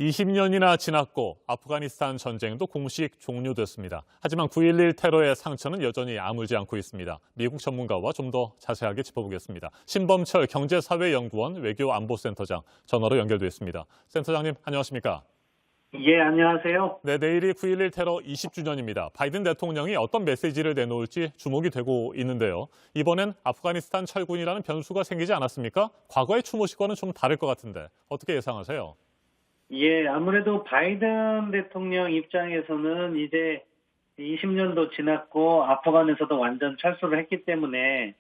20년이나 지났고 아프가니스탄 전쟁도 공식 종료됐습니다. 하지만 9.11 테러의 상처는 여전히 아물지 않고 있습니다. 미국 전문가와 좀 더 자세하게 짚어보겠습니다. 신범철 경제사회연구원 외교안보센터장 전화로 연결돼 있습니다. 센터장님 안녕하십니까? 예, 안녕하세요. 네, 내일이 9.11 테러 20주년입니다. 바이든 대통령이 어떤 메시지를 내놓을지 주목이 되고 있는데요. 이번엔 아프가니스탄 철군이라는 변수가 생기지 않았습니까? 과거의 추모식과는 좀 다를 것 같은데 어떻게 예상하세요? 예, 아무래도 바이든 대통령 입장에서는 이제 20년도 지났고 아프간에서도 완전 철수를 했기 때문에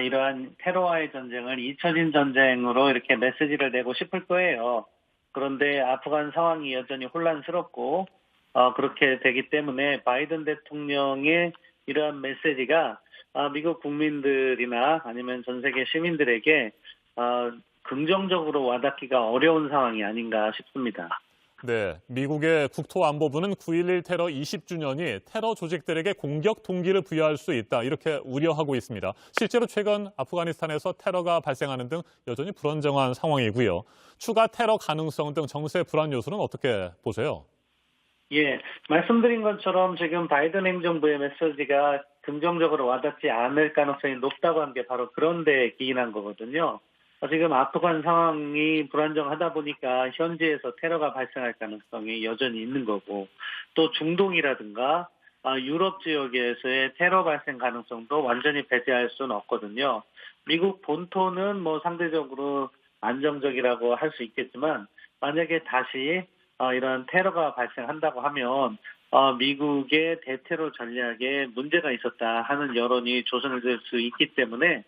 이러한 테러와의 전쟁을 잊혀진 전쟁으로 이렇게 메시지를 내고 싶을 거예요. 그런데 아프간 상황이 여전히 혼란스럽고 그렇게 되기 때문에 바이든 대통령의 이러한 메시지가 미국 국민들이나 아니면 전 세계 시민들에게 긍정적으로 와닿기가 어려운 상황이 아닌가 싶습니다. 네, 미국의 국토안보부는 9.11 테러 20주년이 테러 조직들에게 공격 동기를 부여할 수 있다 이렇게 우려하고 있습니다. 실제로 최근 아프가니스탄에서 테러가 발생하는 등 여전히 불안정한 상황이고요. 추가 테러 가능성 등 정세 불안 요소는 어떻게 보세요? 예, 말씀드린 것처럼 지금 바이든 행정부의 메시지가 긍정적으로 와닿지 않을 가능성이 높다고 한 게 바로 그런 데 기인한 거거든요. 지금 아프간 상황이 불안정하다 보니까 현지에서 테러가 발생할 가능성이 여전히 있는 거고, 또 중동이라든가 유럽 지역에서의 테러 발생 가능성도 완전히 배제할 수는 없거든요. 미국 본토는 뭐 상대적으로 안정적이라고 할 수 있겠지만 만약에 다시 이런 테러가 발생한다고 하면 미국의 대테러 전략에 문제가 있었다 하는 여론이 조성될 수 있기 때문에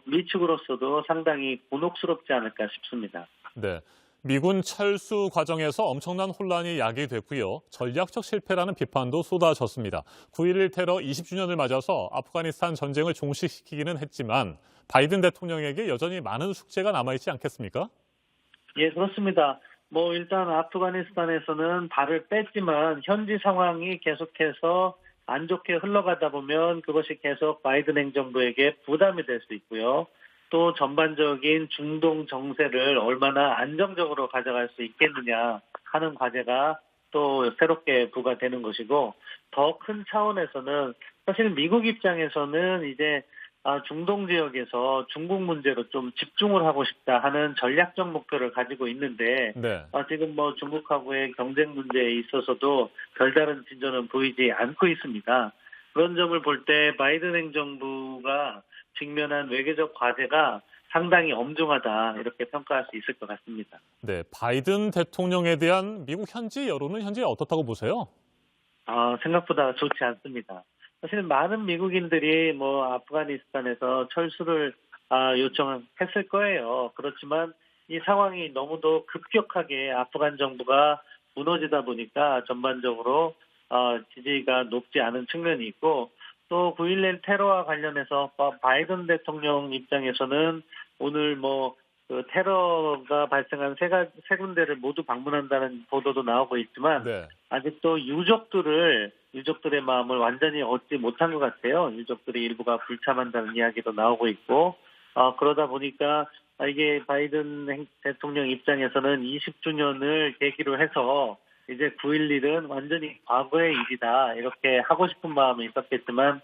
미측으로서도 상당히 곤혹스럽지 않을까 싶습니다. 네, 미군 철수 과정에서 엄청난 혼란이 야기됐고요. 전략적 실패라는 비판도 쏟아졌습니다. 9.11 테러 20주년을 맞아서 아프가니스탄 전쟁을 종식시키기는 했지만 바이든 대통령에게 여전히 많은 숙제가 남아있지 않겠습니까? 예, 그렇습니다. 일단 아프가니스탄에서는 발을 뺐지만 현지 상황이 계속해서 안 좋게 흘러가다 보면 그것이 계속 바이든 행정부에게 부담이 될 수 있고요. 또 전반적인 중동 정세를 얼마나 안정적으로 가져갈 수 있겠느냐 하는 과제가 또 새롭게 부과되는 것이고, 더 큰 차원에서는 사실 미국 입장에서는 이제 중동 지역에서 중국 문제로 좀 집중을 하고 싶다 하는 전략적 목표를 가지고 있는데, 네. 지금 중국하고의 경쟁 문제에 있어서도 별다른 진전은 보이지 않고 있습니다. 그런 점을 볼 때 바이든 행정부가 직면한 외교적 과제가 상당히 엄중하다 이렇게 평가할 수 있을 것 같습니다. 네, 바이든 대통령에 대한 미국 현지 여론은 현재 어떻다고 보세요? 생각보다 좋지 않습니다. 사실 많은 미국인들이 아프가니스탄에서 철수를 요청했을 거예요. 그렇지만 이 상황이 너무도 급격하게 아프간 정부가 무너지다 보니까 전반적으로 지지가 높지 않은 측면이 있고, 또 9.11 테러와 관련해서 바이든 대통령 입장에서는 오늘 그 테러가 발생한 세 군데를 모두 방문한다는 보도도 나오고 있지만, 네. 아직도 유족들의 마음을 완전히 얻지 못한 것 같아요. 유족들의 일부가 불참한다는 이야기도 나오고 있고, 그러다 보니까 이게 바이든 대통령 입장에서는 20주년을 계기로 해서 이제 9.11은 완전히 과거의 일이다 이렇게 하고 싶은 마음이 있었겠지만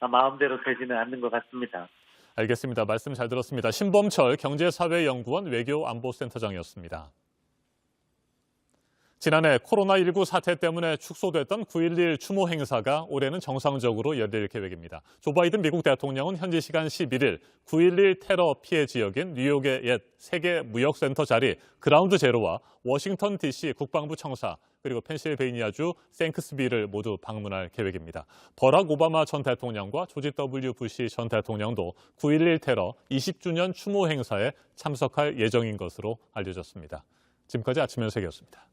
마음대로 되지는 않는 것 같습니다. 알겠습니다. 말씀 잘 들었습니다. 신범철 경제사회연구원 외교안보센터장이었습니다. 지난해 코로나19 사태 때문에 축소됐던 9.11 추모 행사가 올해는 정상적으로 열릴 계획입니다. 조 바이든 미국 대통령은 현지 시간 11일 9.11 테러 피해 지역인 뉴욕의 옛 세계무역센터 자리 그라운드 제로와 워싱턴 DC 국방부 청사 그리고 펜실베이니아주 생크스빌을 모두 방문할 계획입니다. 버락 오바마 전 대통령과 조지 W. 부시 전 대통령도 9.11 테러 20주년 추모 행사에 참석할 예정인 것으로 알려졌습니다. 지금까지 아침 연sek이었습니다.